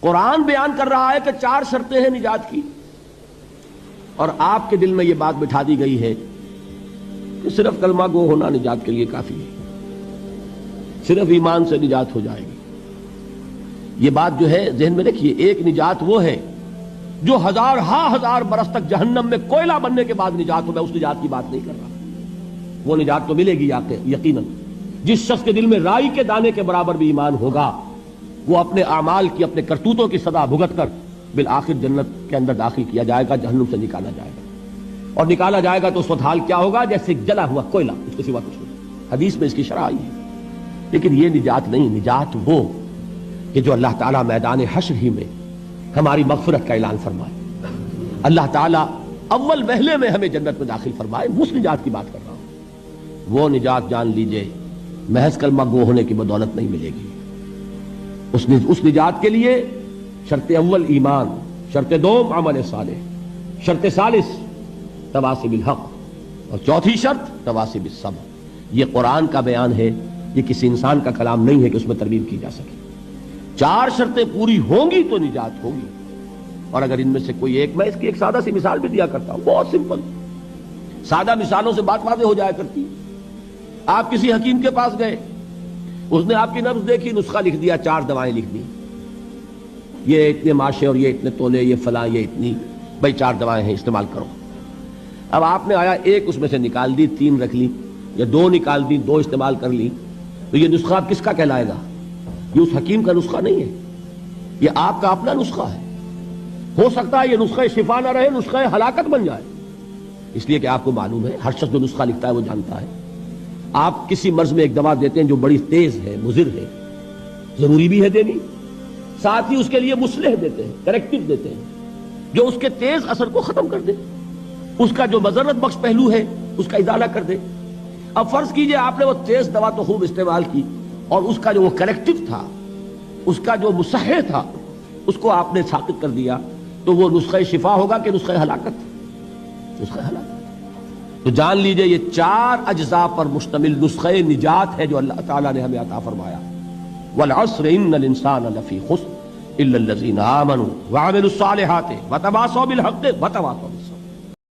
قرآن بیان کر رہا ہے کہ 4 شرطیں ہیں نجات کی، اور آپ کے دل میں یہ بات بٹھا دی گئی ہے کہ صرف کلمہ گو ہونا نجات کے لیے کافی ہے، صرف ایمان سے نجات ہو جائے گی۔ یہ بات جو ہے ذہن میں رکھیے، ایک نجات وہ ہے جو ہزار برس تک جہنم میں کوئلہ بننے کے بعد نجات ہو، میں اس نجات کی بات نہیں کر رہا۔ وہ نجات تو ملے گی یقیناً۔ جس شخص کے دل میں رائی کے دانے کے برابر بھی ایمان ہوگا، وہ اپنے اعمال کی، اپنے کرتوتوں کی سزا بھگت کر بالآخر جنت کے اندر داخل کیا جائے گا، جہنم سے نکالا جائے گا، اور نکالا جائے گا تو اس وقت حال کیا ہوگا؟ جیسے جلا ہوا کوئلہ، اس کے سوا کچھ نہیں۔ حدیث میں اس کی شرح آئی ہے۔ لیکن یہ نجات نہیں، نجات وہ کہ جو اللہ تعالیٰ میدان حشر ہی میں ہماری مغفرت کا اعلان فرمائے، اللہ تعالیٰ اول وہلے میں ہمیں جنت میں داخل فرمائے، اس نجات کی بات کر رہا ہوں۔ وہ نجات جان لیجئے محض کلمہ گو ہونے کی بدولت نہیں ملے گی۔ اس نجات کے لیے شرط اول ایمان، شرط دوم عمل صالح، شرط ثالث تواصی بالحق، اور چوتھی شرط تواصی بالصبر۔ یہ قرآن کا بیان ہے، یہ کسی انسان کا کلام نہیں ہے کہ اس میں ترمیم کی جا سکے۔ 4 شرطیں پوری ہوں گی تو نجات ہوگی، اور اگر ان میں سے کوئی ایک، میں اس کی ایک سادہ سی مثال بھی دیا کرتا ہوں، بہت سمپل، سادہ مثالوں سے بات واضح ہو جایا کرتی ہے۔ آپ کسی حکیم کے پاس گئے، اس نے آپ کی نبض دیکھی، نسخہ لکھ دیا، 4 دوائیں لکھ دی، یہ اتنے ماشے اور یہ اتنے تولے، یہ فلاں، یہ اتنی، بھائی 4 دوائیں ہیں، استعمال کرو۔ اب آپ نے آیا ایک اس میں سے نکال دی، 3 رکھ لی، یا 2 نکال دی، 2 استعمال کر لی، تو یہ نسخہ کس کا کہلائے گا؟ یہ اس حکیم کا نسخہ نہیں ہے، یہ آپ کا اپنا نسخہ ہے۔ ہو سکتا ہے یہ نسخہ شفا نہ رہے، نسخہ ہلاکت بن جائے، اس لیے کہ آپ کو معلوم ہے، ہر شخص جو نسخہ لکھتا ہے وہ جانتا ہے۔ آپ کسی مرض میں ایک دوا دیتے ہیں جو بڑی تیز ہے، مضر ہے، ضروری بھی ہے دینی، ساتھ ہی اس کے لیے مصلح دیتے ہیں، کریکٹو دیتے ہیں، جو اس کے تیز اثر کو ختم کر دے، اس کا جو مضرت بخش پہلو ہے اس کا ازالہ کر دے۔ اب فرض کیجئے آپ نے وہ تیز دوا تو خوب استعمال کی، اور اس کا جو وہ کریکٹو تھا، اس کا جو مصحح تھا، اس کو آپ نے ساقط کر دیا، تو وہ نسخہ شفا ہوگا کہ نسخہ ہلاکت؟ نسخہ ہلاکت۔ تو جان لیجئے یہ 4 اجزاء پر مشتمل نسخہ نجات ہے جو اللہ تعالیٰ نے ہمیں عطا فرمایا۔ والعصر ان الانسان لفی خسر الا الذین آمنوا وعملوا الصالحات وتواصوا بالحق وتواصوا بالصبر۔